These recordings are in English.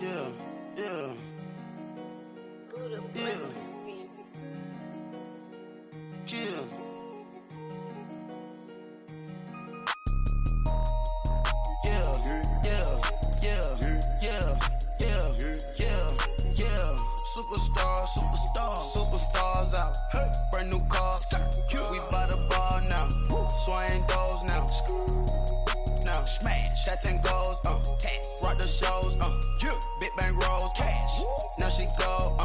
Yeah, yeah, yeah, yeah. Superstars out. Brand new cars. We by the bar now. Swaying doors now. Now smash. Shots and goals. Rock the shows. Big bang rolls. Cash. Now she go.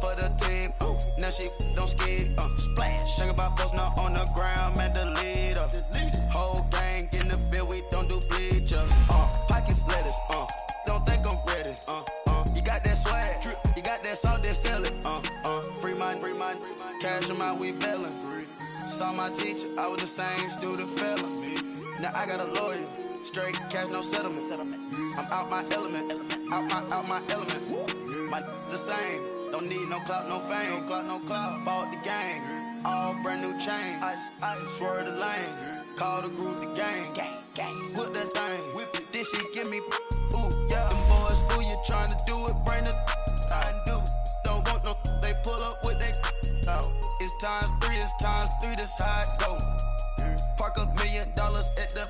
For the team. Now she don't ski. Splash. Think about posting up on the ground, man. The leader. Whole gang in the field. We don't do bleachers. Pockets lettuce. Don't think I'm ready. You got that swag. You got that salt, then sell it. Free mind. Cash them out, we bailin'. Saw my teacher, I was the same student fella. Now I got a lawyer, straight cash, no settlement. I'm out my element, out my element. My the same, don't need no clout, no fame. No clout, bought the game, all brand new chain. I swerve the lane, call the group the gang. Whip that thing, whip it, this shit give me. Ooh, yeah. Them boys fool you trying to do it, bring the I do. Don't want no, they pull up with they. It's times three, that's how it go. Park $1 million at the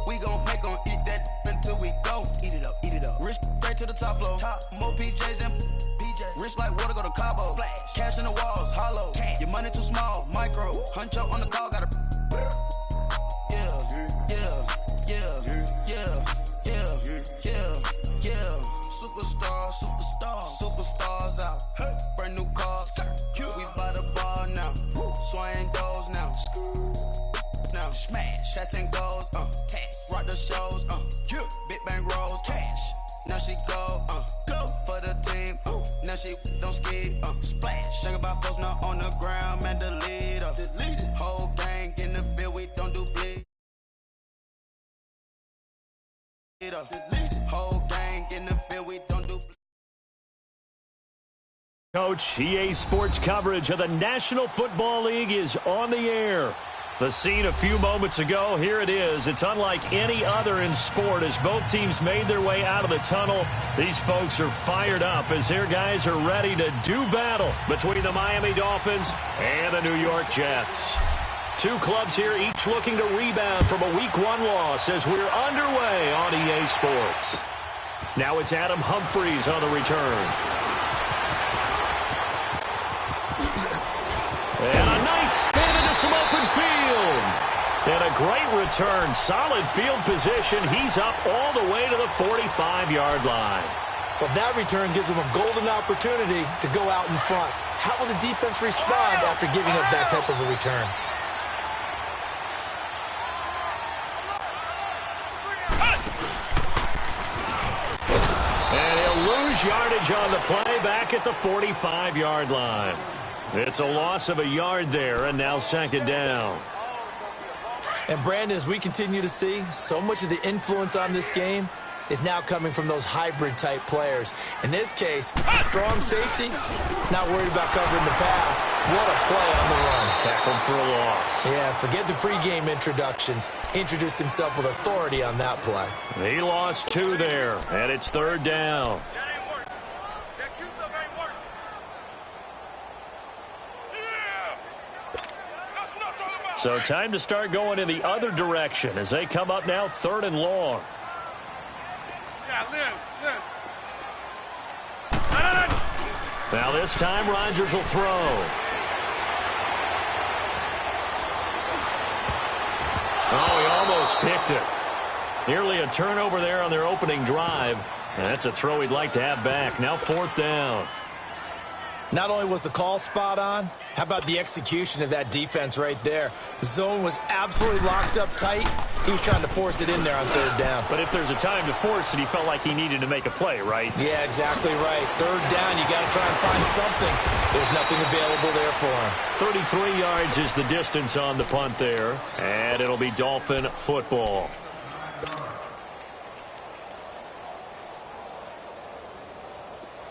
we gon' make 'em eat that until we go. Eat it up. Rich straight to the top floor. More PJs and PJ. Rich like water, go to Cabo. Flash. Cash in the walls, hollow. Cash. Your money too small, micro. Huncho on the call, gotta. Superstars out. Brand new cars. We by the bar now. Swaying doors now. Now smash. Shots and goals. Rock the shows. Big bang rolls. Cash. Now she go. For the team. Now she don't ski. Splash. Think about posting up on the ground, man. The leader. Whole gang in the field. We don't do bleed. Whole gang in the field. We don't do bleed. Coach, EA Sports coverage of the National Football League is on the air. The scene a few moments ago, here it is. It's unlike any other in sport as both teams made their way out of the tunnel. These folks are fired up as their guys are ready to do battle between the Miami Dolphins and the New York Jets. Two clubs here, each looking to rebound from a Week 1 loss as we're underway on EA Sports. Now it's Adam Humphries on the return. And a nice spin into some open field. And a great return. Solid field position. He's up all the way to the 45-yard line. Well, that return gives him a golden opportunity to go out in front. How will the defense respond after giving up that type of a return? And he'll lose yardage on the play back at the 45-yard line. It's a loss of a yard there, and now second down. And, Brandon, as we continue to see, so much of the influence on this game is now coming from those hybrid-type players. In this case, strong safety, not worried about covering the pass. What a play on the run. Tackled for a loss. Yeah, forget the pregame introductions. Introduced himself with authority on that play. He lost 2 there, and it's third down. So time to start going in the other direction as they come up now 3rd and long. Now this time Rodgers will throw. Oh, he almost picked it. Nearly a turnover there on their opening drive. And that's a throw he'd like to have back. Now 4th down. Not only was the call spot on, how about the execution of that defense right there? The zone was absolutely locked up tight. He was trying to force it in there on 3rd down. But if there's a time to force it, he felt like he needed to make a play, right? Yeah, exactly right. 3rd down, you got to try and find something. There's nothing available there for him. 33 yards is the distance on the punt there. And it'll be Dolphin football.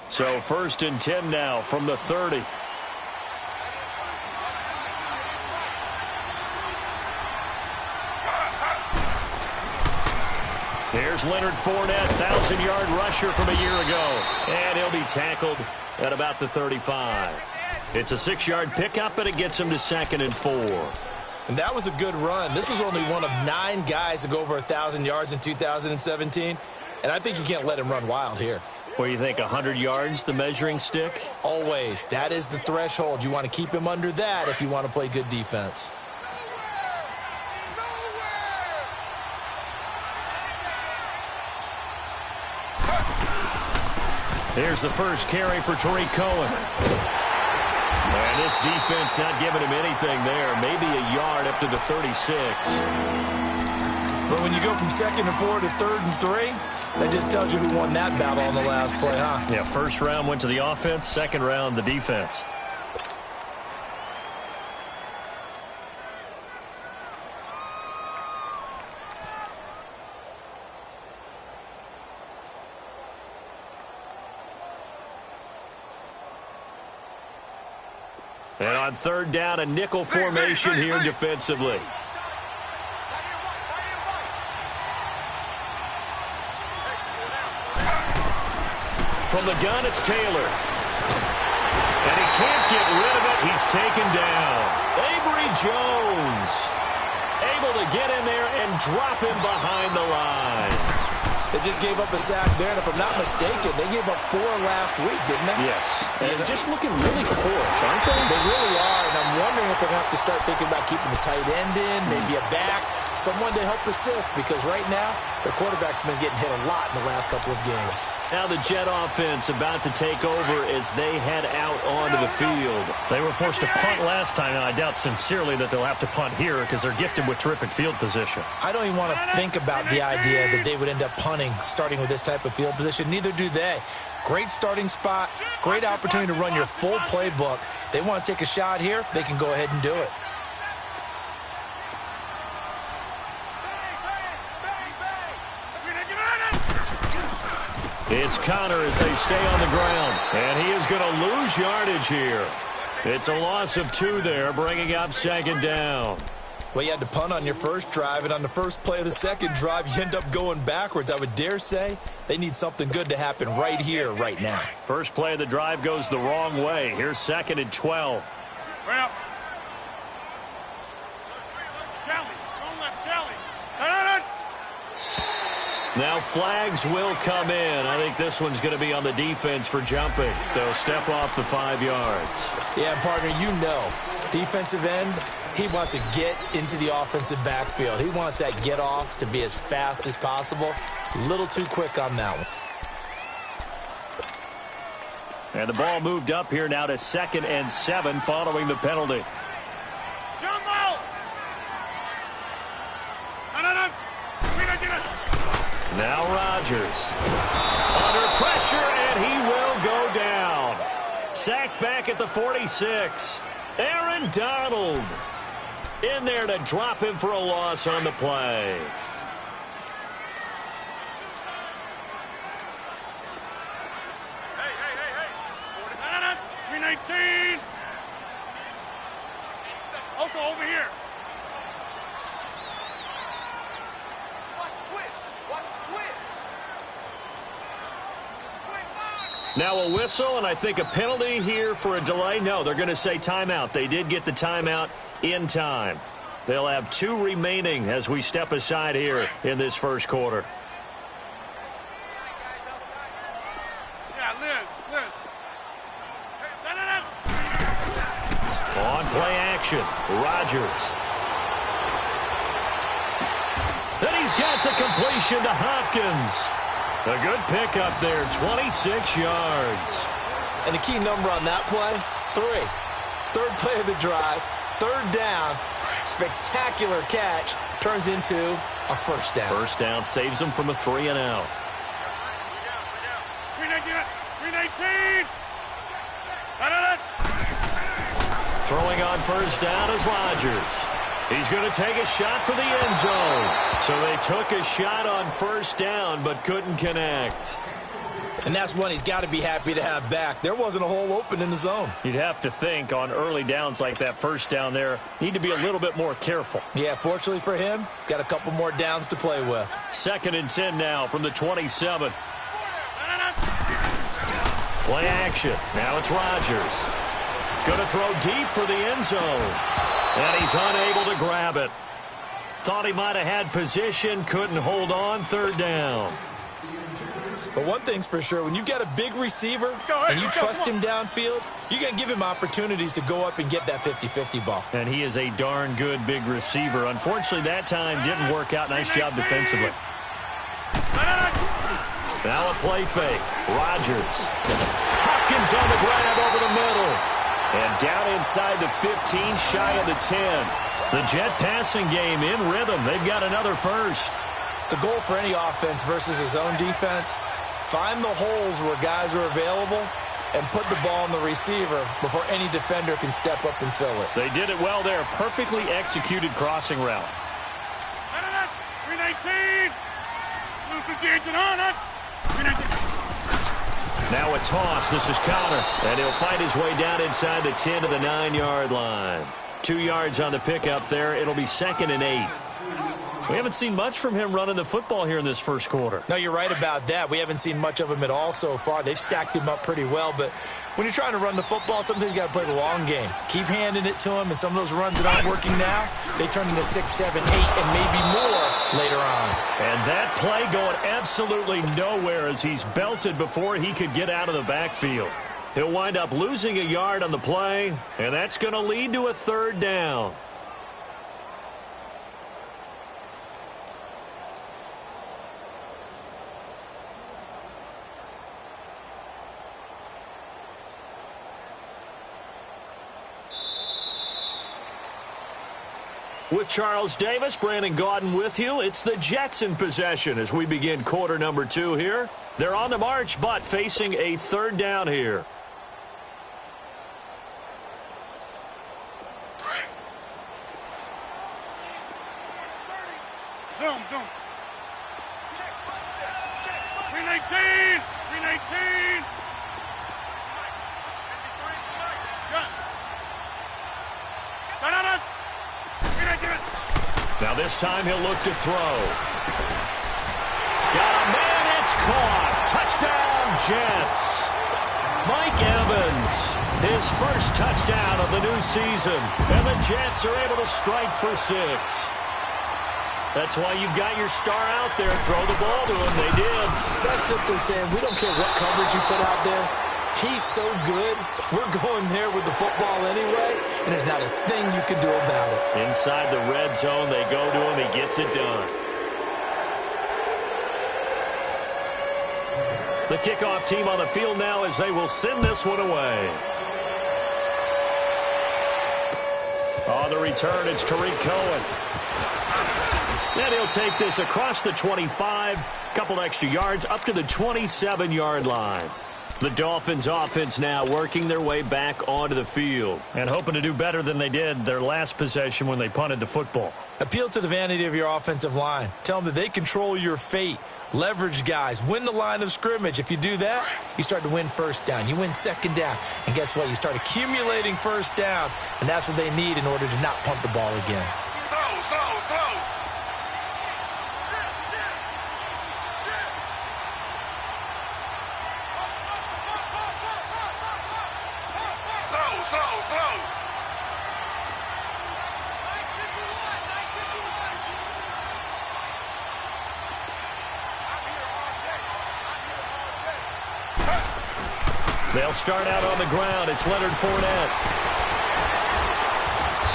So 1st and 10 now from the 30. Here's Leonard Fournette, 1,000-yard rusher from a year ago. And he'll be tackled at about the 35. It's a 6-yard pickup, and it gets him to 2nd and 4. And that was a good run. This was only one of 9 guys to go over 1,000 yards in 2017. And I think you can't let him run wild here. What do you think, 100 yards, the measuring stick? Always. That is the threshold. You want to keep him under that if you want to play good defense. Here's the first carry for Tariq Cohen. And this defense not giving him anything there. Maybe a yard up to the 36. But when you go from 2nd and 4 to 3rd and 3, that just tells you who won that battle on the last play, huh? Yeah, first round went to the offense, second round the defense. And on 3rd down, a nickel formation here defensively. From the gun, it's Taylor. And he can't get rid of it. He's taken down. Avery Jones able to get in there and drop him behind the line. They just gave up a sack there, and if I'm not mistaken, they gave up 4 last week, didn't they? Yes. And just looking really porous, aren't they? They really are, and I'm wondering if they're going to have to start thinking about keeping the tight end in, maybe a back, someone to help assist, because right now, their quarterback's been getting hit a lot in the last couple of games. Now the Jet offense about to take over as they head out onto the field. They were forced to punt last time, and I doubt sincerely that they'll have to punt here because they're gifted with terrific field position. I don't even want to think about the idea that they would end up punting starting with this type of field position. Neither do they. Great starting spot, great opportunity to run your full playbook. If they want to take a shot here, they can go ahead and do it. It's Connor as they stay on the ground, and he is going to lose yardage here. It's a loss of 2 there, bringing up 2nd down. Well, you had to punt on your first drive, and on the first play of the second drive, you end up going backwards. I would dare say they need something good to happen right here, right now. First play of the drive goes the wrong way. Here's 2nd and 12. Well. Now flags will come in. I think this one's going to be on the defense for jumping. They'll step off the 5 yards. Yeah, partner, you know, defensive end, he wants to get into the offensive backfield. He wants that get off to be as fast as possible. A little too quick on that one. And the ball moved up here now to 2nd and 7 following the penalty. Now Rodgers under pressure, and he will go down. Sacked back at the 46. Aaron Donald in there to drop him for a loss on the play. Hey. 319. Oko over here. Now a whistle, and I think a penalty here for a delay. No, they're going to say timeout. They did get the timeout in time. They'll have 2 remaining as we step aside here in this first quarter. Yeah, Liz. On play action, Rodgers. Then he's got the completion to Hopkins. A good pickup there, 26 yards. And the key number on that play, 3. Third play of the drive, 3rd down, spectacular catch, turns into a first down. First down saves them from a 3 and out. 319. Throwing on first down is Rodgers. He's going to take a shot for the end zone. So they took a shot on first down but couldn't connect. And that's one he's got to be happy to have back. There wasn't a hole open in the zone. You'd have to think on early downs like that first down there, need to be a little bit more careful. Yeah, fortunately for him, got a couple more downs to play with. 2nd and 10 now from the 27. Play action. Now it's Rodgers. Going to throw deep for the end zone. And he's unable to grab it. Thought he might have had position, couldn't hold on. 3rd down. But one thing's for sure, when you've got a big receiver and you trust him downfield, you're going to give him opportunities to go up and get that 50-50 ball. And he is a darn good big receiver. Unfortunately, that time didn't work out. Nice job defensively. Now a play fake. Rodgers. Hopkins on the grab over the middle. And down inside the 15, shy of the 10. The Jet passing game in rhythm. They've got another first. The goal for any offense versus his own defense, find the holes where guys are available and put the ball on the receiver before any defender can step up and fill it. They did it well there. Perfectly executed crossing route. 319. Now a toss. This is Connor. And he'll fight his way down inside the 10 to the 9-yard line. 2 yards on the pickup there. It'll be 2nd and 8. We haven't seen much from him running the football here in this first quarter. No, you're right about that. We haven't seen much of him at all so far. They've stacked him up pretty well, but when you're trying to run the football, sometimes you got to play the long game. Keep handing it to him, and some of those runs that aren't working now, they turn into 6, 7, 8, and maybe more later on. And that play going absolutely nowhere as he's belted before he could get out of the backfield. He'll wind up losing a yard on the play, and that's going to lead to a 3rd down. With Charles Davis, Brandon Gaudin with you. It's the Jets in possession as we begin quarter number 2 here. They're on the march, but facing a 3rd down here. Zoom. 319. 319. Now this time he'll look to throw. Got a man, it's caught. Touchdown, Jets. Mike Evans, his first touchdown of the new season. And the Jets are able to strike for 6. That's why you've got your star out there. Throw the ball to him. They did. That's simply saying we don't care what coverage you put out there. He's so good, we're going there with the football anyway, and there's not a thing you can do about it. Inside the red zone, they go to him. He gets it done. The kickoff team on the field now as they will send this one away. On the return, it's Tariq Cohen. And he'll take this across the 25, couple extra yards, up to the 27-yard line. The Dolphins offense now working their way back onto the field and hoping to do better than they did their last possession when they punted the football. Appeal to the vanity of your offensive line. Tell them that they control your fate. Leverage guys. Win the line of scrimmage. If you do that, you start to win 1st down. You win 2nd down. And guess what? You start accumulating 1st downs, and that's what they need in order to not punt the ball again. They'll start out on the ground. It's Leonard Fournette.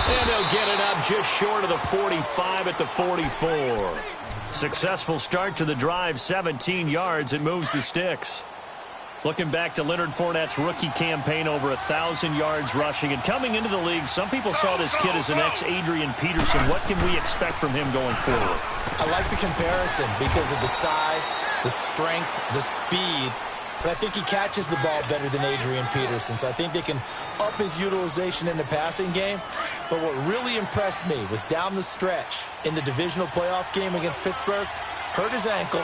And they'll get it up just short of the 45 at the 44. Successful start to the drive, 17 yards. It moves the sticks. Looking back to Leonard Fournette's rookie campaign, over 1,000 yards rushing. And coming into the league, some people saw this kid as an ex-Adrian Peterson. What can we expect from him going forward? I like the comparison because of the size, the strength, the speed. But I think he catches the ball better than Adrian Peterson. So I think they can up his utilization in the passing game. But what really impressed me was down the stretch in the divisional playoff game against Pittsburgh. Hurt his ankle,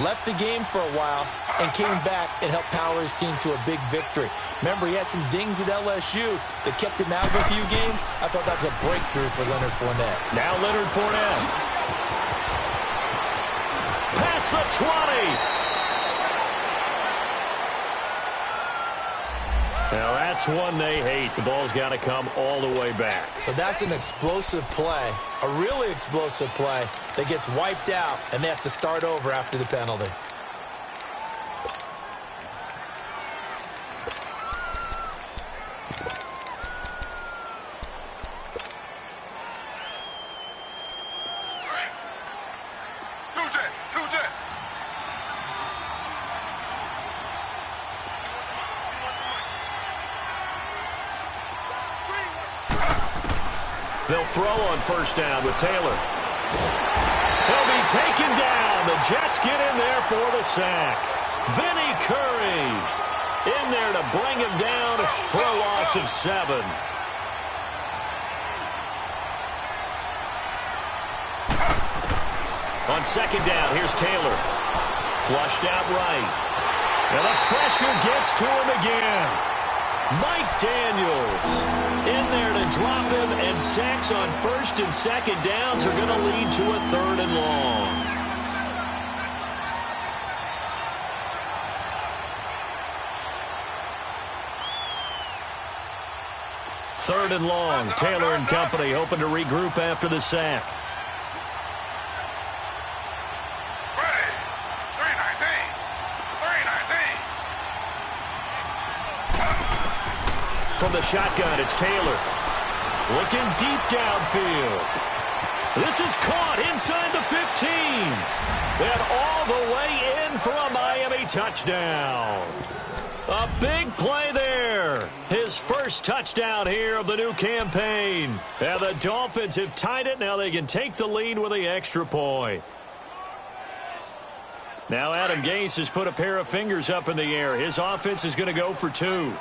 left the game for a while, and came back and helped power his team to a big victory. Remember, he had some dings at LSU that kept him out of a few games. I thought that was a breakthrough for Leonard Fournette. Now Leonard Fournette. Past the 20. Now that's one they hate. The ball's got to come all the way back. So that's an explosive play, a really explosive play that gets wiped out, and they have to start over after the penalty. They'll throw on first down with Taylor. He'll be taken down. The Jets get in there for the sack. Vinny Curry in there to bring him down for a loss of 7. On second down, here's Taylor. Flushed out right. And the pressure gets to him again. Mike Daniels in there to drop him, and sacks on first and second downs are going to lead to a 3rd and long. Third and long. Taylor and company hoping to regroup after the sack. From the shotgun, it's Taylor. Looking deep downfield. This is caught inside the 15. And all the way in for a Miami touchdown. A big play there. His first touchdown here of the new campaign. And the Dolphins have tied it. Now they can take the lead with the extra point. Now Adam Gase has put a pair of fingers up in the air. His offense is going to go for 2.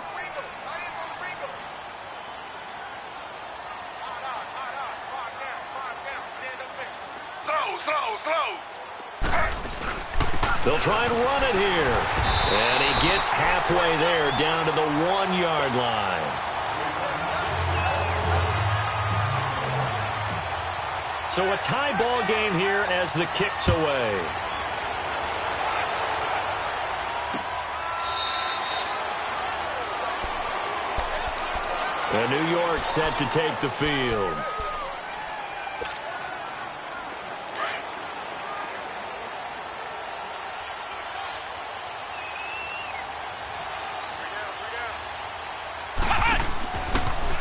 They'll try and run it here. And he gets halfway there, down to the 1-yard line. So a tie ball game here as the kick's away. And New York set to take the field.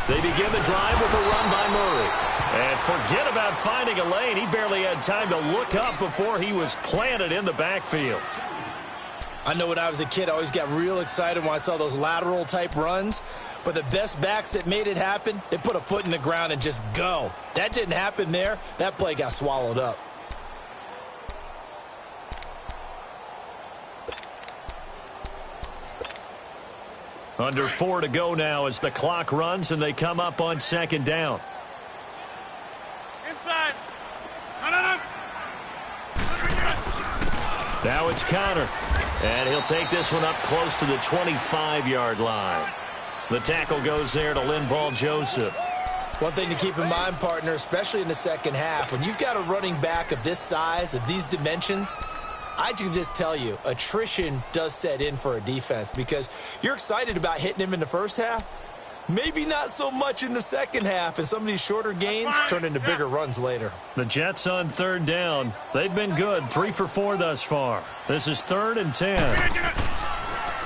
They begin the drive with a run by Murray. And forget about finding a lane. He barely had time to look up before he was planted in the backfield. I know when I was a kid, I always got real excited when I saw those lateral-type runs. But the best backs that made it happen, they put a foot in the ground and just go. That didn't happen there. That play got swallowed up. Under 4 to go now as the clock runs and they come up on second down. Inside. Now it's Connor. And he'll take this one up close to the 25-yard line. The tackle goes there to Linval Joseph. One thing to keep in mind, partner, especially in the second half, when you've got a running back of this size, of these dimensions, I can just tell you, attrition does set in for a defense because you're excited about hitting him in the first half. Maybe not so much in the second half, and some of these shorter gains turn into bigger runs later. The Jets on third down. They've been good, 3 for 4 thus far. This is 3rd and 10.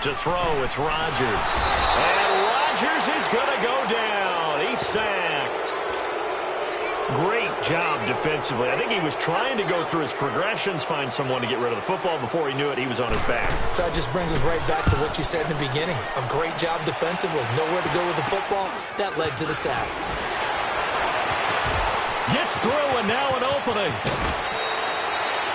To throw, it's Rodgers. And Rodgers is going to go down. He's sacked. Great job defensively. I think he was trying to go through his progressions, find someone to get rid of the football. Before he knew it, he was on his back. So that just brings us right back to what you said in the beginning. A great job defensively. Nowhere to go with the football. That led to the sack. Gets through, and now an opening.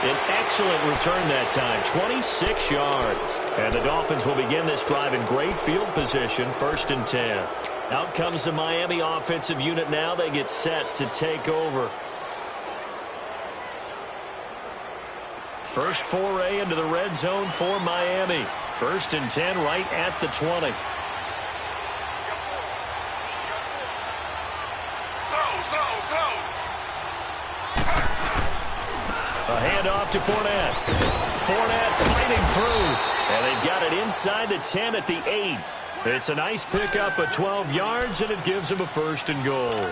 An excellent return that time, 26 yards. And the Dolphins will begin this drive in great field position, 1st and 10. Out comes the Miami offensive unit now. They get set to take over. First foray into the red zone for Miami. 1st and 10 right at the 20. A handoff to Fournette. Fournette fighting through. And they've got it inside the 10 at the 8. It's a nice pickup of 12 yards, and it gives him a 1st and goal.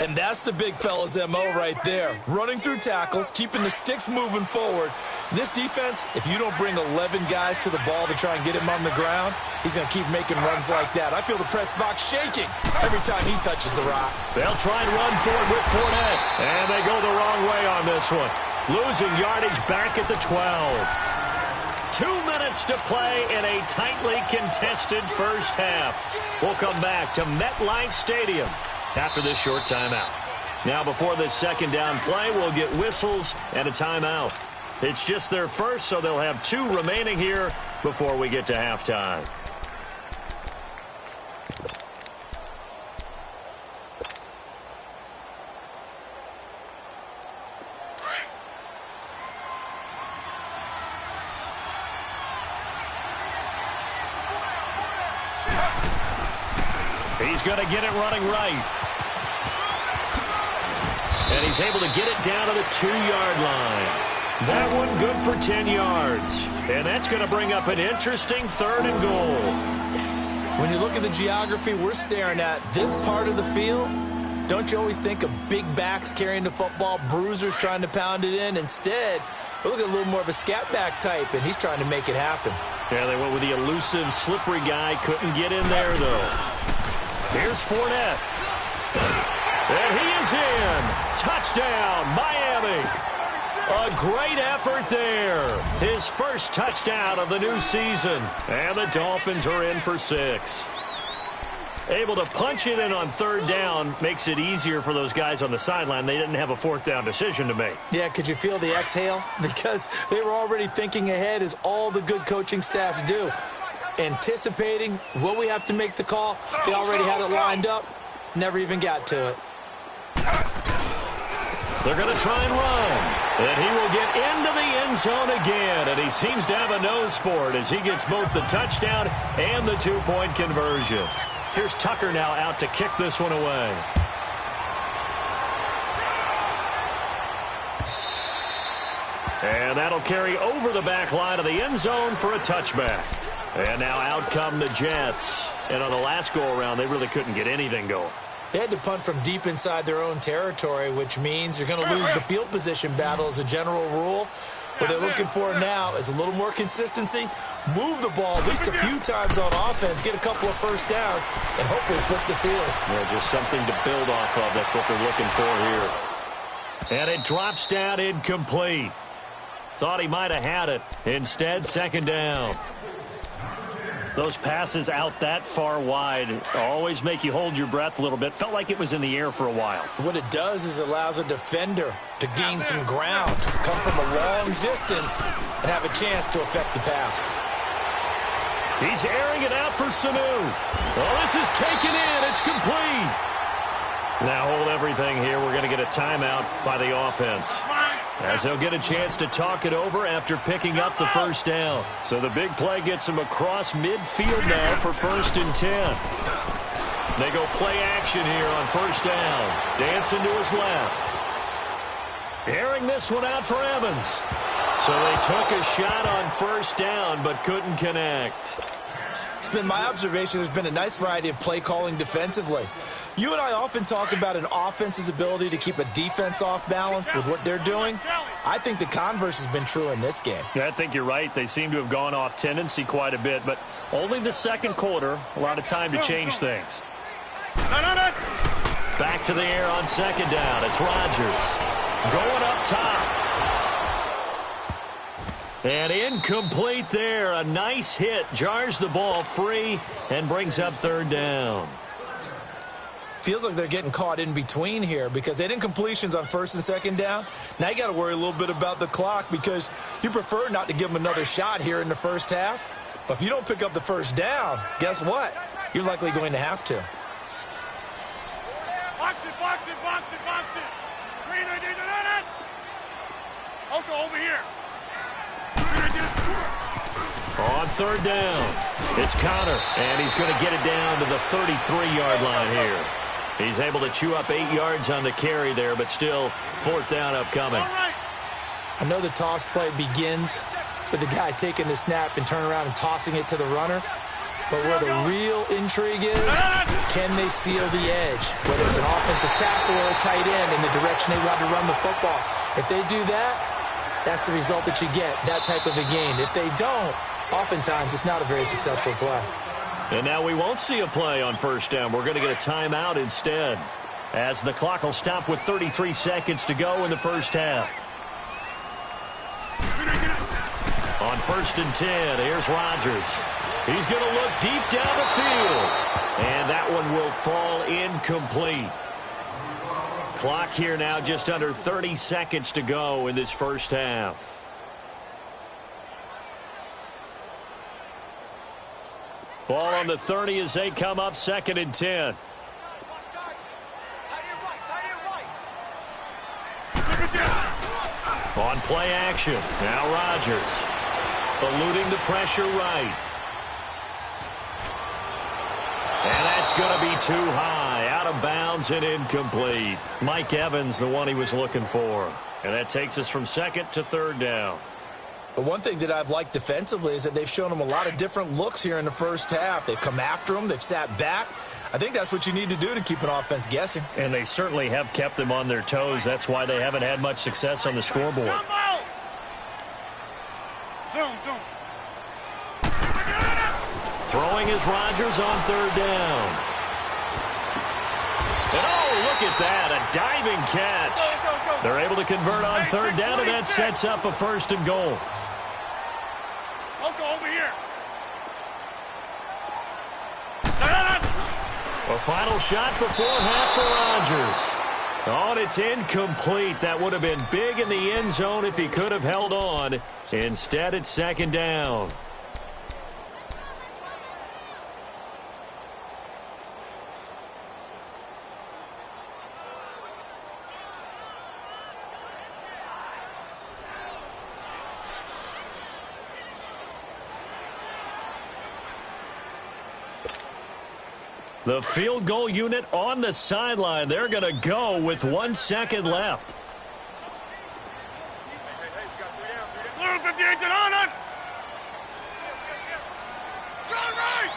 And that's the big fella's MO right there. Running through tackles, keeping the sticks moving forward. This defense, if you don't bring 11 guys to the ball to try and get him on the ground, he's going to keep making runs like that. I feel the press box shaking every time he touches the rock. They'll try and run forward with Fournette. And they go the wrong way on this one. Losing yardage back at the 12. 2 minutes to play in a tightly contested first half. We'll come back to MetLife Stadium after this short timeout. Now, before this second down play, we'll get whistles and a timeout. It's just their first, so they'll have 2 remaining here before we get to halftime. He's going to get it running right. And he's able to get it down to the 2-yard line. That one good for 10 yards. And that's going to bring up an interesting 3rd and goal. When you look at the geography we're staring at, this part of the field, don't you always think of big backs carrying the football, bruisers trying to pound it in? Instead, look at a little more of a scat back type, and he's trying to make it happen. Yeah, they went with the elusive, slippery guy. Couldn't get in there, though. Here's Fournette. And he is in. Touchdown, Miami. A great effort there. His first touchdown of the new season. And the Dolphins are in for 6. Able to punch it in on 3rd down makes it easier for those guys on the sideline. They didn't have a 4th down decision to make. Yeah, could you feel the exhale? Because they were already thinking ahead, as all the good coaching staffs do. Anticipating, will we have to make the call? They already had it lined up. Never even got to it. They're going to try and run. And he will get into the end zone again. And he seems to have a nose for it as he gets both the touchdown and the 2-point conversion. Here's Tucker now out to kick this one away. And that'll carry over the back line of the end zone for a touchback. And now out come the Jets. And on the last go-around, they really couldn't get anything going. They had to punt from deep inside their own territory, which means you're going to lose the field position battle as a general rule. What they're looking for now is a little more consistency, move the ball at least a few times on offense, get a couple of first downs, and hopefully flip the field. Yeah, just something to build off of. That's what they're looking for here. And it drops down incomplete. Thought he might have had it. Instead, 2nd down. Those passes out that far wide always make you hold your breath a little bit. Felt like it was in the air for a while. What it does is allows a defender to gain some ground, come from a long distance, and have a chance to affect the pass. He's airing it out for Sanu. Well, this is taken in. It's complete. Now hold everything here. We're going to get a timeout by the offense, as they'll get a chance to talk it over after picking up the 1st down. So the big play gets him across midfield now for 1st and 10. They go play action here on 1st down. Dancing to his left. Airing this one out for Evans. So they took a shot on 1st down but couldn't connect. It's been my observation there's been a nice variety of play calling defensively. You and I often talk about an offense's ability to keep a defense off balance with what they're doing. I think the converse has been true in this game. Yeah, I think you're right. They seem to have gone off tendency quite a bit, but only the 2nd quarter, a lot of time to change things. Back to the air on 2nd down. It's Rodgers going up top. And incomplete there. A nice hit. Jars the ball free and brings up 3rd down. Feels like they're getting caught in between here because they had incompletions on 1st and 2nd down. Now you got to worry a little bit about the clock because you prefer not to give them another shot here in the first half. But if you don't pick up the 1st down, guess what? You're likely going to have to. Box it, box it, box it, box it. Oko, over here. On third down, it's Connor, and he's going to get it down to the 33-yard line here. He's able to chew up 8 yards on the carry there, but still fourth down upcoming. I know the toss play begins with the guy taking the snap and turning around and tossing it to the runner. But where the real intrigue is, can they seal the edge? Whether it's an offensive tackle or a tight end in the direction they want to run the football. If they do that, that's the result that you get, that type of a gain. If they don't, oftentimes it's not a very successful play. And now we won't see a play on first down. We're going to get a timeout instead, as the clock will stop with 33 seconds to go in the first half. On 1st and 10, here's Rodgers. He's going to look deep down the field. And that one will fall incomplete. Clock here now just under 30 seconds to go in this first half. Ball on the 30 as they come up 2nd and 10. On play action, now Rodgers. Eluding the pressure right. And that's going to be too high, out of bounds and incomplete. Mike Evans, the one he was looking for. And that takes us from 2nd to 3rd down. But one thing that I've liked defensively is that they've shown him a lot of different looks here in the first half. They've come after him. They've sat back. I think that's what you need to do to keep an offense guessing. And they certainly have kept them on their toes. That's why they haven't had much success on the scoreboard. Zoom. Throwing is Rodgers on 3rd down. And oh, look at that, a diving catch. They're able to convert on 3rd down, and that sets up a 1st and goal. Oko, over here. A final shot before half for Rodgers. Oh, and it's incomplete. That would have been big in the end zone if he could have held on. Instead, it's 2nd down. The field goal unit on the sideline. They're going to go with 1 second left. Blue 58 to on. John right.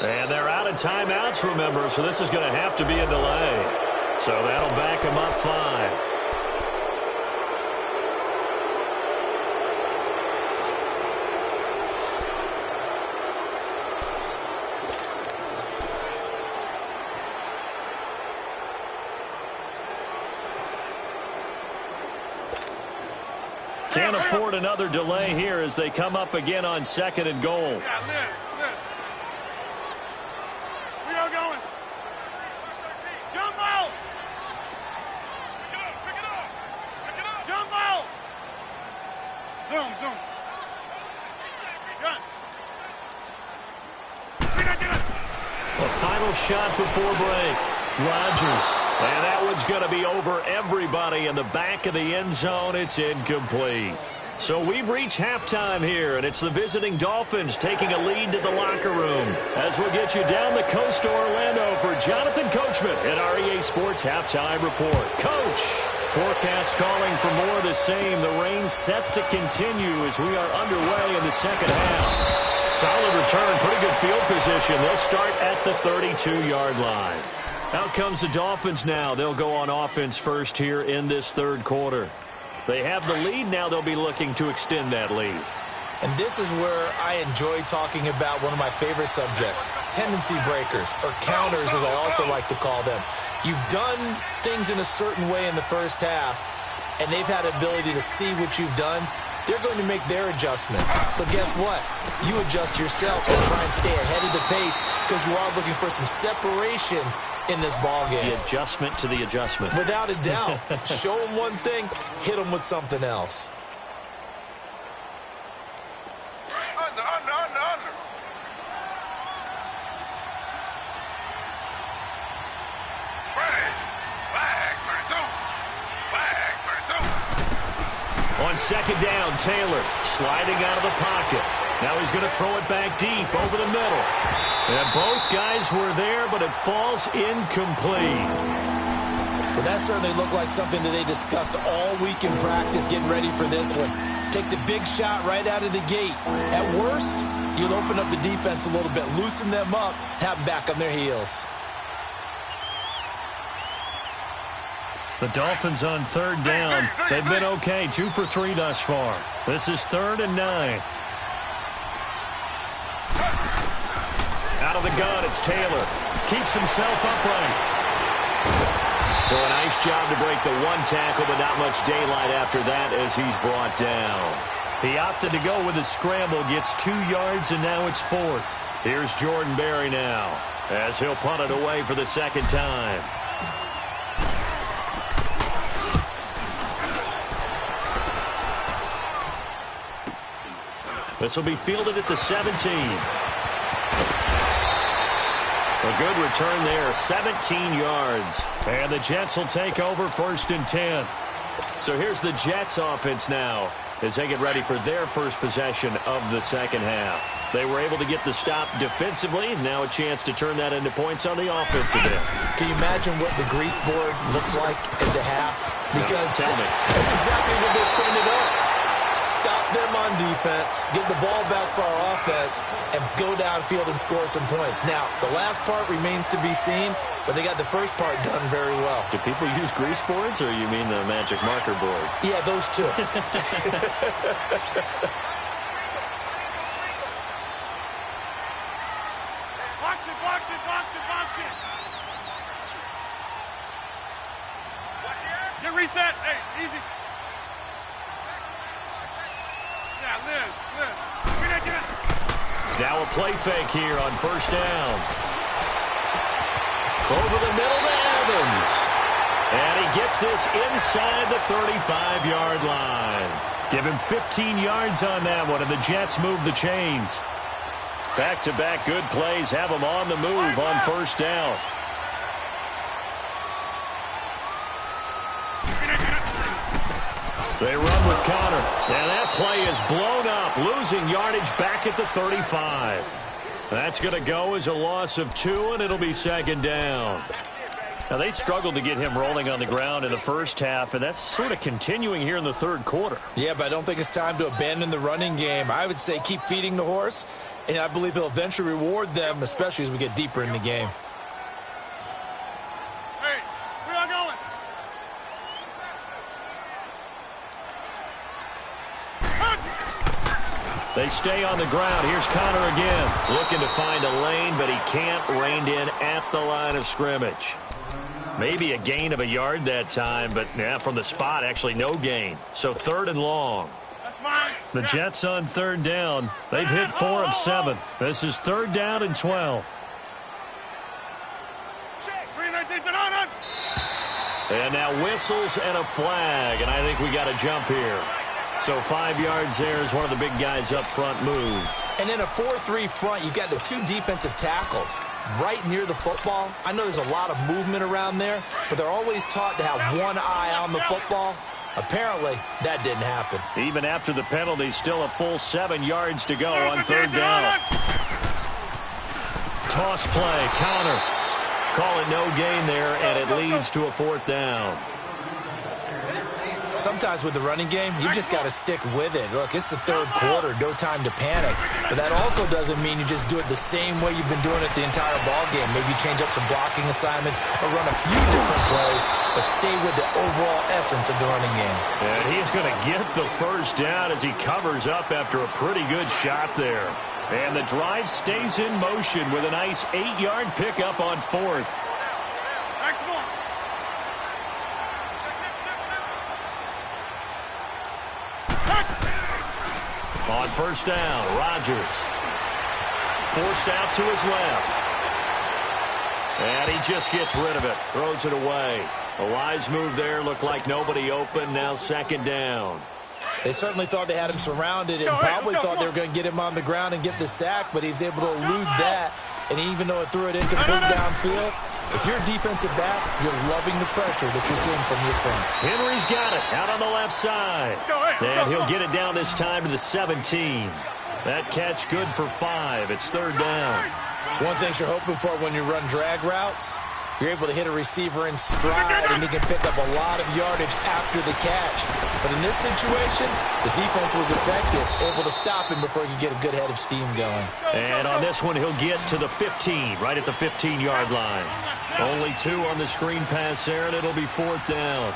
And they're out of timeouts, remember, so this is going to have to be a delay. So that'll back them up 5. Can't afford another delay here as they come up again on 2nd and goal. Yeah, live. We are going. Jump out. Pick it up. Jump out. Zoom. Gun. A final shot before break. Rodgers. And that one's going to be over everybody in the back of the end zone. It's incomplete. So we've reached halftime here, and it's the visiting Dolphins taking a lead to the locker room. As we'll get you down the coast to Orlando for Jonathan Coachman at REA Sports Halftime Report. Coach, forecast calling for more of the same. The rain set to continue as we are underway in the second half. Solid return, pretty good field position. They'll start at the 32-yard line. Out comes the Dolphins now. They'll go on offense first here in this third quarter. They have the lead. Now they'll be looking to extend that lead. And this is where I enjoy talking about one of my favorite subjects, tendency breakers, or counters as I also like to call them. You've done things in a certain way in the first half, and they've had the ability to see what you've done. They're going to make their adjustments. So guess what? You adjust yourself and try and stay ahead of the pace because you are looking for some separation in this ball game. The adjustment to the adjustment. Without a doubt. Show them one thing, hit them with something else. Under. Ready. On second down, Taylor sliding out of the pocket. Now he's going to throw it back deep over the middle. And both guys were there, but it falls incomplete. Well, that certainly looked like something that they discussed all week in practice getting ready for this one. Take the big shot right out of the gate. At worst, you'll open up the defense a little bit, loosen them up, have them back on their heels. The Dolphins on third down. They've been okay, 2 for 3 thus far. This is 3rd and 9. Out of the gun, it's Taylor. Keeps himself upright. So a nice job to break the one tackle, but not much daylight after that as he's brought down. He opted to go with a scramble, gets 2 yards, and now it's 4th. Here's Jordan Berry now as he'll punt it away for the second time. This will be fielded at the 17. A good return there, 17 yards. And the Jets will take over 1st and 10. So here's the Jets offense now as they get ready for their first possession of the second half. They were able to get the stop defensively. Now a chance to turn that into points on the offensive end. Can you imagine what the grease board looks like at the half? Because tell me. That's exactly what they printed up. Stop them on defense, get the ball back for our offense, and go downfield and score some points. Now, the last part remains to be seen, but they got the first part done very well. Do people use grease boards, or you mean the magic marker boards? Yeah, those two. Get reset. Hey, easy. Liz. Now a play fake here on 1st down. Over the middle to Evans. And he gets this inside the 35-yard line. Give him 15 yards on that one, and the Jets move the chains. Back-to-back good plays have them on the move on 1st down. They run with Connor. And that play is blown up, losing yardage back at the 35. That's going to go as a loss of 2, and it'll be 2nd down. Now, they struggled to get him rolling on the ground in the first half, and that's sort of continuing here in the 3rd quarter. Yeah, but I don't think it's time to abandon the running game. I would say keep feeding the horse, and I believe he'll eventually reward them, especially as we get deeper in the game. Hey, where y'all going? They stay on the ground. Here's Connor again, looking to find a lane, but he can't. Reined in at the line of scrimmage. Maybe a gain of a yard that time, but yeah, from the spot, actually no gain. So 3rd and long. That's fine. The Jets on 3rd down. They've hit 4 of 7. This is 3rd down and 12. And now whistles and a flag, and I think we got a jump here. So 5 yards there as one of the big guys up front moved. And in a 4-3 front, you've got the 2 defensive tackles right near the football. I know there's a lot of movement around there, but they're always taught to have one eye on the football. Apparently, that didn't happen. Even after the penalty, still a full 7 yards to go on 3rd down. Toss play, counter. Call it no gain there, and it leads to a 4th down. Sometimes with the running game, you just got to stick with it. Look, it's the 3rd quarter, no time to panic. But that also doesn't mean you just do it the same way you've been doing it the entire ball game. Maybe change up some blocking assignments or run a few different plays, but stay with the overall essence of the running game. And he's going to get the 1st down as he covers up after a pretty good shot there. And the drive stays in motion with a nice 8-yard pickup on 4th. On 1st down, Rodgers forced out to his left. And he just gets rid of it, throws it away. A wise move there, looked like nobody open, now 2nd down. They certainly thought they had him surrounded and probably thought they were going to get him on the ground and get the sack, but he was able to elude that. And even though it threw it incomplete downfield, If you're a defensive back, you're loving the pressure that you're seeing from your front. Henry's got it out on the left side. And he'll get it down this time to the 17. That catch good for 5. It's third down. One thing you're hoping for when you run drag routes, you're able to hit a receiver in stride, and he can pick up a lot of yardage after the catch. But in this situation, the defense was effective, able to stop him before he could get a good head of steam going. And on this one, he'll get to the 15, right at the 15-yard line. Only 2 on the screen pass there, and it'll be fourth down.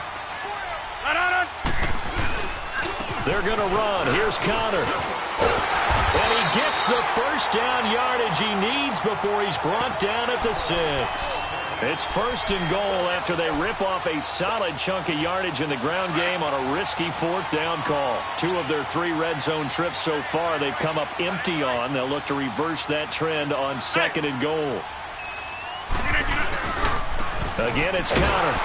They're going to run. Here's Connor. And he gets the first down yardage he needs before he's brought down at the 6. It's first and goal after they rip off a solid chunk of yardage in the ground game on a risky fourth down call. 2 of their 3 red zone trips so far they've come up empty on. They'll look to reverse that trend on second and goal. Again, it's Connor.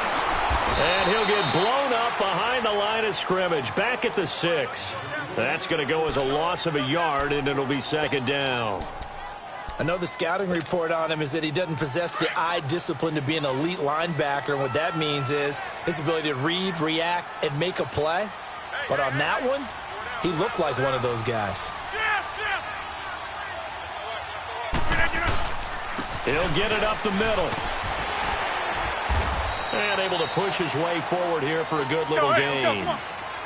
And he'll get blown up behind the line of scrimmage. Back at the 6. That's going to go as a loss of a yard, and it'll be second down. I know the scouting report on him is that he doesn't possess the eye discipline to be an elite linebacker, and what that means is his ability to read, react, and make a play. But on that one, he looked like one of those guys. He'll get it up the middle. And able to push his way forward here for a good little gain.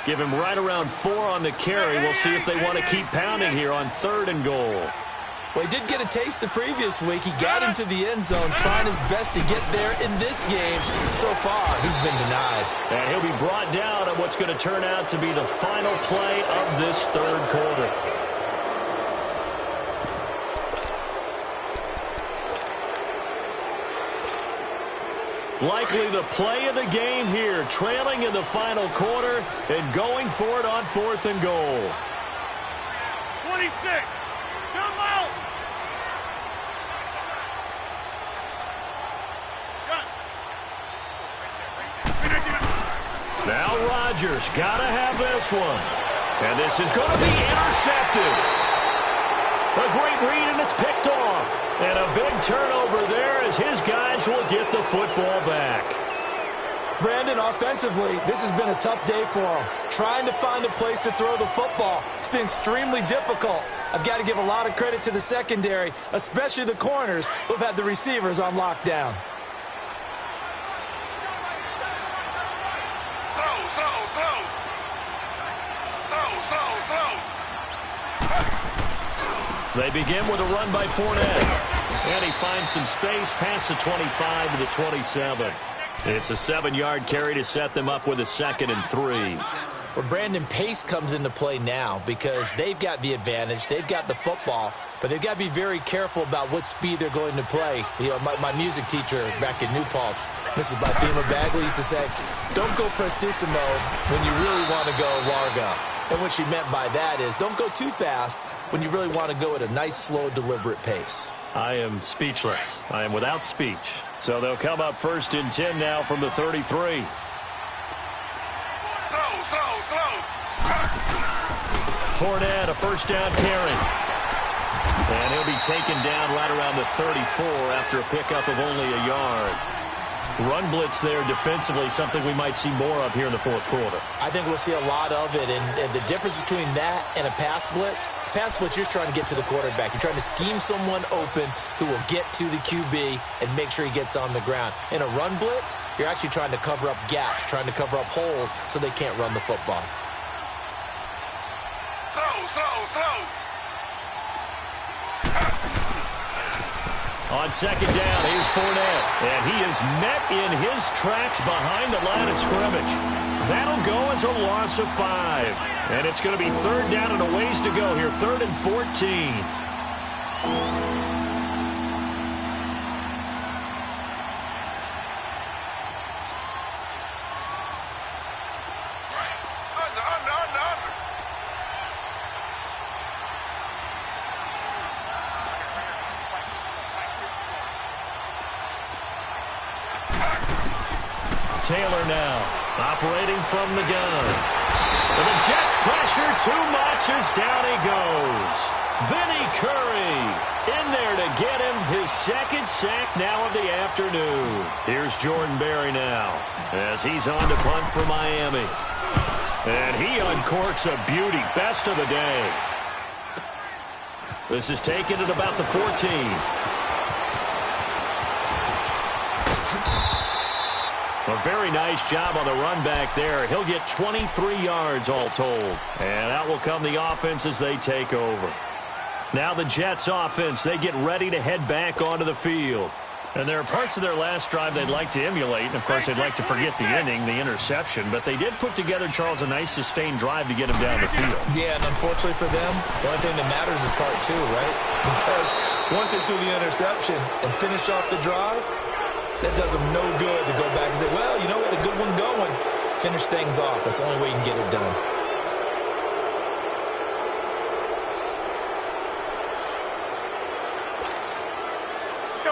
Give him right around 4 on the carry. We'll see if they want to keep pounding here on third and goal. Well, he did get a taste the previous week. He got into the end zone trying his best to get there in this game. So far, he's been denied. And he'll be brought down on what's going to turn out to be the final play of this third quarter. Likely the play of the game here, trailing in the final quarter and going for it on fourth and goal. 26. Come out. Now Rodgers got to have this one. And this is going to be intercepted. A great read, and it's picked off. And a big turnover there as his guys will get the football back. Brandon, offensively, this has been a tough day for him. Trying to find a place to throw the football. It's been extremely difficult. I've got to give a lot of credit to the secondary, especially the corners who've had the receivers on lockdown. They begin with a run by Fournette. And he finds some space past the 25 to the 27. It's a 7-yard carry to set them up with a 2nd and 3. Well, Brandon, pace comes into play now because they've got the advantage. They've got the football, but they've got to be very careful about what speed they're going to play. You know, my music teacher back in New Paltz, Mrs. Bifema Bagley, used to say, don't go prestissimo when you really want to go largo. And what she meant by that is don't go too fast when you really want to go at a nice, slow, deliberate pace. I am speechless. I am without speech. So they'll come up first and 10 now from the 33. Fournette, a first down carry. And he'll be taken down right around the 34 after a pickup of only a yard. Run blitz there defensively, something we might see more of here in the fourth quarter. I think we'll see a lot of it, and the difference between that and a pass blitz, you're trying to get to the quarterback. You're trying to scheme someone open who will get to the QB and make sure he gets on the ground. In a run blitz, you're actually trying to cover up gaps, trying to cover up holes so they can't run the football. Slow. On second down, here's Fournette. And he is met in his tracks behind the line of scrimmage. That'll go as a loss of 5. And it's going to be third down and a ways to go here. 3rd and 14. Taylor now, operating from the gun. And the Jets pressure too much as down he goes. Vinny Curry in there to get him his second sack now of the afternoon. Here's Jordan Berry now as he's on to punt for Miami. And he uncorks a beauty. Best of the day. This is taken at about the 14. A very nice job on the run back there. He'll get 23 yards all told. And out will come the offense as they take over. Now the Jets offense, they get ready to head back onto the field. And there are parts of their last drive they'd like to emulate. And, of course, they'd like to forget the inning, the interception. But they did put together, Charles, a nice sustained drive to get him down the field. Yeah, and unfortunately for them, the only thing that matters is part two, right? Because once they threw the interception and finished off the drive, that does them no good to go back and say, well, you know what, a good one going. Finish things off. That's the only way you can get it done.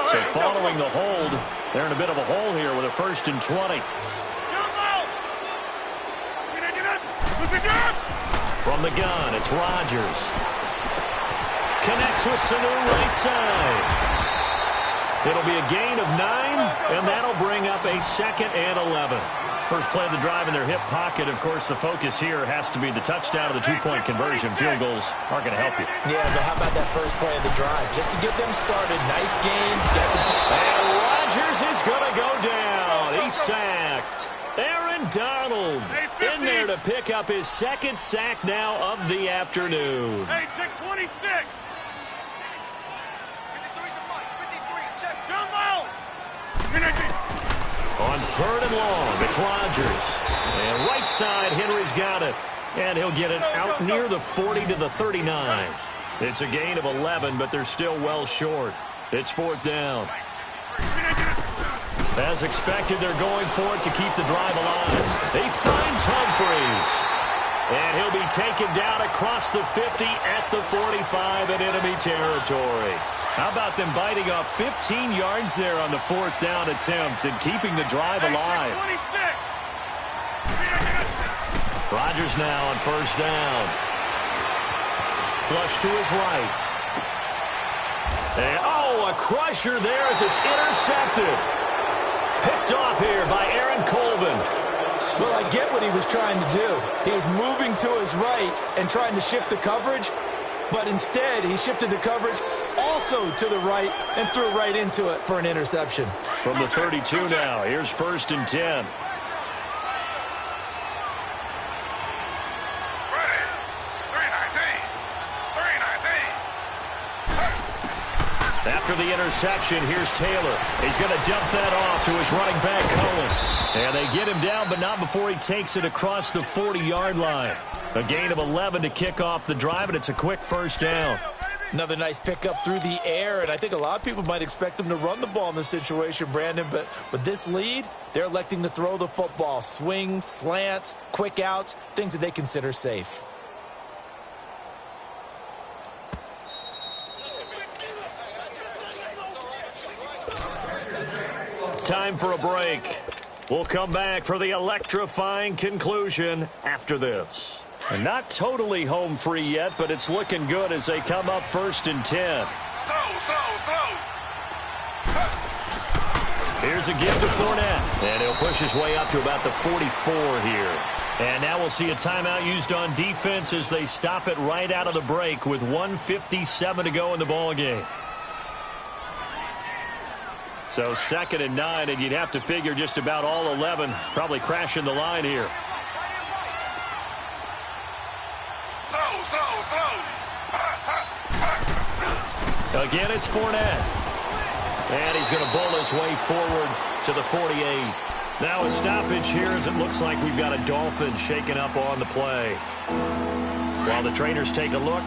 So following the hold, they're in a bit of a hole here with a 1st and 20. From the gun, it's Rodgers. Connects with Sanu right side. It'll be a gain of 9, and that'll bring up a 2nd and 11. First play of the drive in their hip pocket. Of course, the focus here has to be the touchdown of the two-point conversion. Field goals aren't going to help you. Yeah, but how about that first play of the drive? Just to get them started. Nice game. Get some... And Rodgers is going to go down. He's sacked. Aaron Donald in there to pick up his 2nd sack now of the afternoon. Hey, check 26. On 3rd and long, it's Rodgers. And right side, Henry's got it. And he'll get it out near the 40 to the 39. It's a gain of 11, but they're still well short. It's 4th down. As expected, they're going for it to keep the drive alive. He finds Humphries. And he'll be taken down across the 50 at the 45 in enemy territory. How about them biting off 15 yards there on the 4th down attempt and keeping the drive alive? Rodgers now on 1st down. Flush to his right. And, a crusher there as it's intercepted. Picked off here by Aaron Colvin. Well, I get what he was trying to do. He was moving to his right and trying to shift the coverage, but instead he shifted the coverage also to the right and threw right into it for an interception. From the 32 now, here's 1st and 10. After the interception, here's Taylor. He's going to dump that off to his running back, Cohen. And they get him down, but not before he takes it across the 40-yard line. A gain of 11 to kick off the drive, and it's a quick 1st down. Another nice pickup through the air, and I think a lot of people might expect him to run the ball in this situation, Brandon, but with this lead, they're electing to throw the football. Swings, slants, quick outs, things that they consider safe. Time for a break. We'll come back for the electrifying conclusion after this. And not totally home free yet, but it's looking good as they come up 1st and 10. Here's a give to Fournette. And he'll push his way up to about the 44 here. And now we'll see a timeout used on defense as they stop it right out of the break with 1:57 to go in the ballgame. So 2nd and 9, and you'd have to figure just about all 11 probably crashing the line here. Again, it's Fournette. And he's going to bowl his way forward to the 48. Now a stoppage here as it looks like we've got a Dolphin shaking up on the play. While the trainers take a look,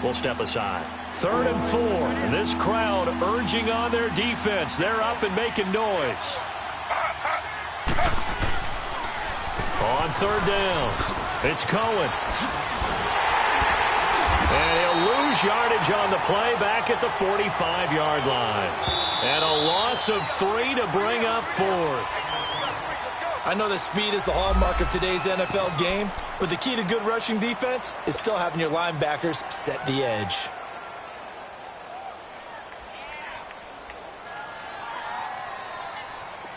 we'll step aside. 3rd and 4, and this crowd urging on their defense. They're up and making noise. On 3rd down, it's Cohen. And he'll lose yardage on the play back at the 45-yard line. And a loss of 3 to bring up 4th. I know that speed is the hallmark of today's NFL game, but the key to good rushing defense is still having your linebackers set the edge.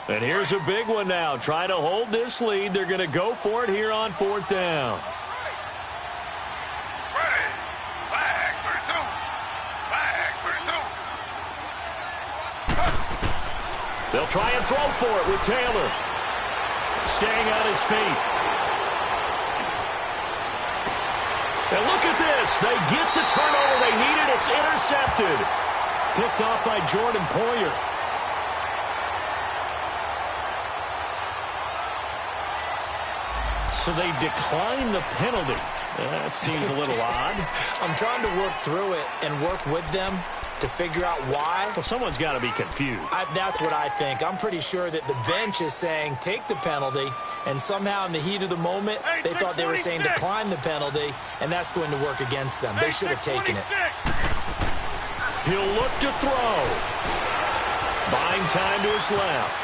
And here's a big one now. Trying to hold this lead. They're going to go for it here on 4th down. They'll try and throw for it with Taylor. Staying on his feet. And look at this. They get the turnover they needed. It's intercepted. Picked off by Jordan Poyer. So they decline the penalty. That seems a little odd. I'm trying to work through it and work with them to figure out why. Well, someone's got to be confused. That's what I think. I'm pretty sure that the bench is saying take the penalty, and somehow in the heat of the moment, they thought they were saying decline the penalty, and that's going to work against them. They should have taken it. He'll look to throw. Buying time to his left.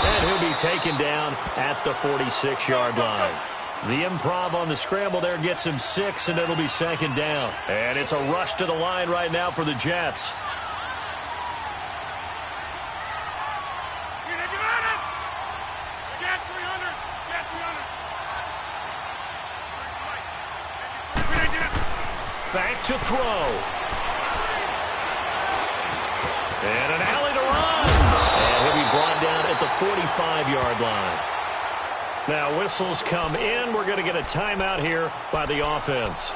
And he'll be taken down at the 46-yard line. The improv on the scramble there gets him 6, and it'll be 2nd down. And it's a rush to the line right now for the Jets. Back to throw. And an alley to run. And he'll be brought down at the 45-yard line. Now whistles come in. We're going to get a timeout here by the offense,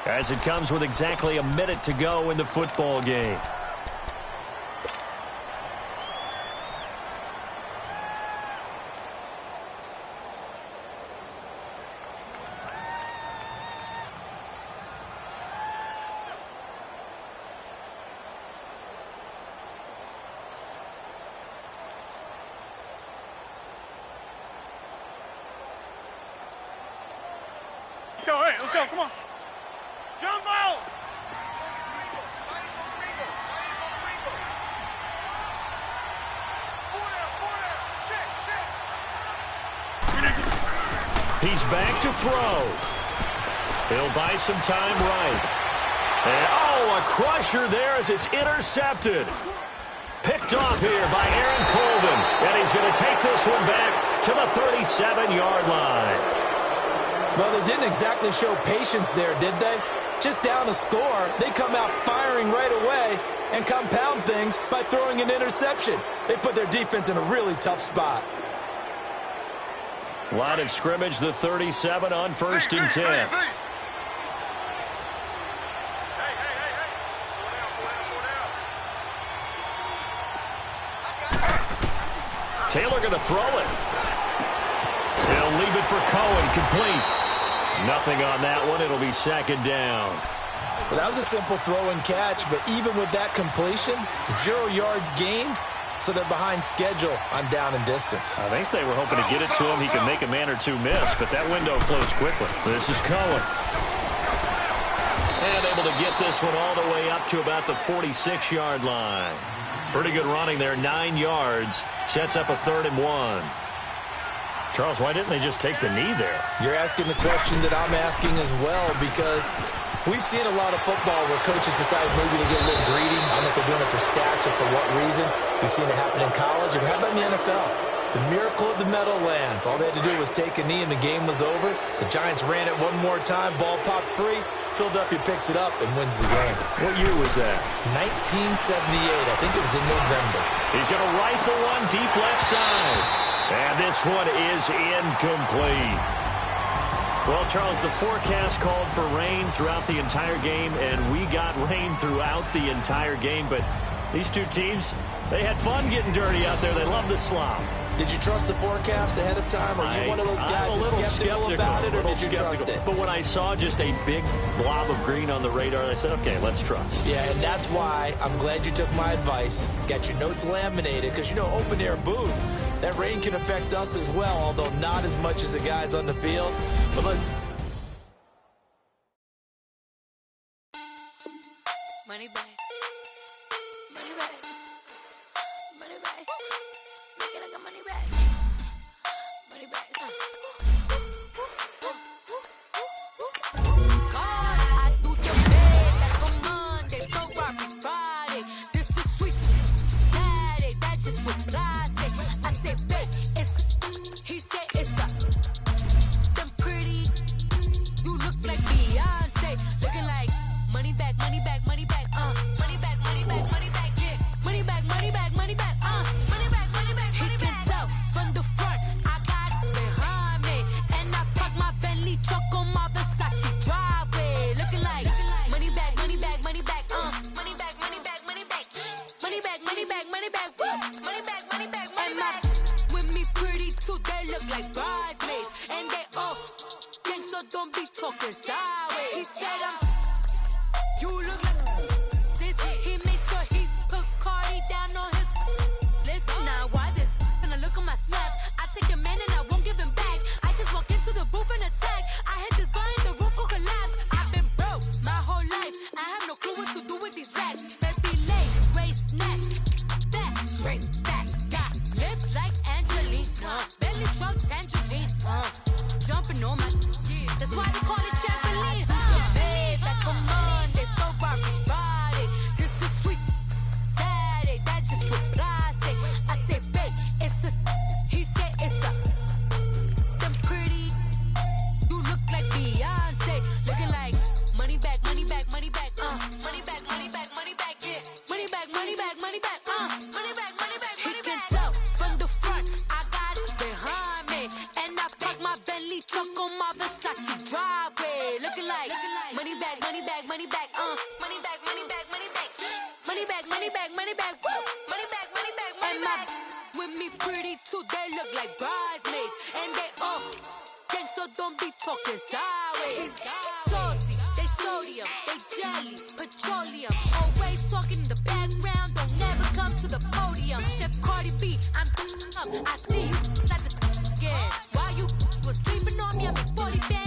as it comes with exactly a minute to go in the football game. All right, let's go. Come on. Jump out. He's back to throw. He'll buy some time right. And, oh, a crusher there as it's intercepted. Picked off here by Aaron Colvin. And he's going to take this one back to the 37-yard line. Well, they didn't exactly show patience there, did they? Just down a score, they come out firing right away and compound things by throwing an interception. They put their defense in a really tough spot. Line of scrimmage, the 37 on 1st and 10. Taylor going to throw it. He'll leave it for Cohen, complete. Nothing on that one. It'll be 2nd down. Well, that was a simple throw and catch, but even with that completion, 0 yards gained, so they're behind schedule on down and distance. I think they were hoping to get it to him. He could make a man or two miss, but that window closed quickly. This is Cohen. And able to get this one all the way up to about the 46-yard line. Pretty good running there, 9 yards. Sets up a 3rd and 1. Charles, why didn't they just take the knee there? You're asking the question that I'm asking as well, because we've seen a lot of football where coaches decide maybe to get a little greedy. I don't know if they're doing it for stats or for what reason. We've seen it happen in college. And how about in the NFL? The miracle of the Meadowlands. All they had to do was take a knee and the game was over. The Giants ran it one more time. Ball popped free. Philadelphia picks it up and wins the game. What year was that? 1978. I think it was in November. He's going to rifle one deep left side. And this one is incomplete. Well, Charles, the forecast called for rain throughout the entire game, and we got rain throughout the entire game. But these two teams, they had fun getting dirty out there. They love the slop. Did you trust the forecast ahead of time? Are you one of those guys that's skeptical about it, or did you trust it? But when I saw just a big blob of green on the radar, I said, okay, let's trust. Yeah, and that's why I'm glad you took my advice. Got your notes laminated, because, you know, open-air booth, that rain can affect us as well, although not as much as the guys on the field. But look. Money back. Money back. Money back. Make it like a money back. Money back. God, I do your bed like a Monday, for Friday. This is sweet. Saturday, that's just what I say. don't be talking sideways. He said you look like this. He made sure he put Cardi down on his list. Now why this? When I look at my snap, I take a man and I won't give him back. I just walk into the booth and attack. I hit this guy in the roof will collapse. I've been broke my whole life. I have no clue what to do with these rats. Baby late, waist snatch, back straight back. Got lips like Angelina, belly truck tangerine. Jumping on my, that's why they call it trampoline. Babe, like come on, they throw body. This is sweet, Saturday, that's just with plastic. I say, babe, it's a, he said it's a, them pretty, you look like Beyonce, looking like money back, money back, money back, money back, money back, money back, yeah, money back, money back, money back, money back, money back, money back. He can tell from the front, I got it behind me, and I park my Bentley truck on my Versace driveway, looking like money back, money back, money back, money back, money back, money back, money back, money back, money back, woo, money back, money back, money back. With me pretty too, they look like bridesmaids, and they all gang, so don't be talking sideways. Salty, they sodium, they jelly, petroleum, always talking in the background, don't never come to the podium. Chef Cardi B, I'm up, I see you like the again. While you was sleeping on me, I'm in 40 bands.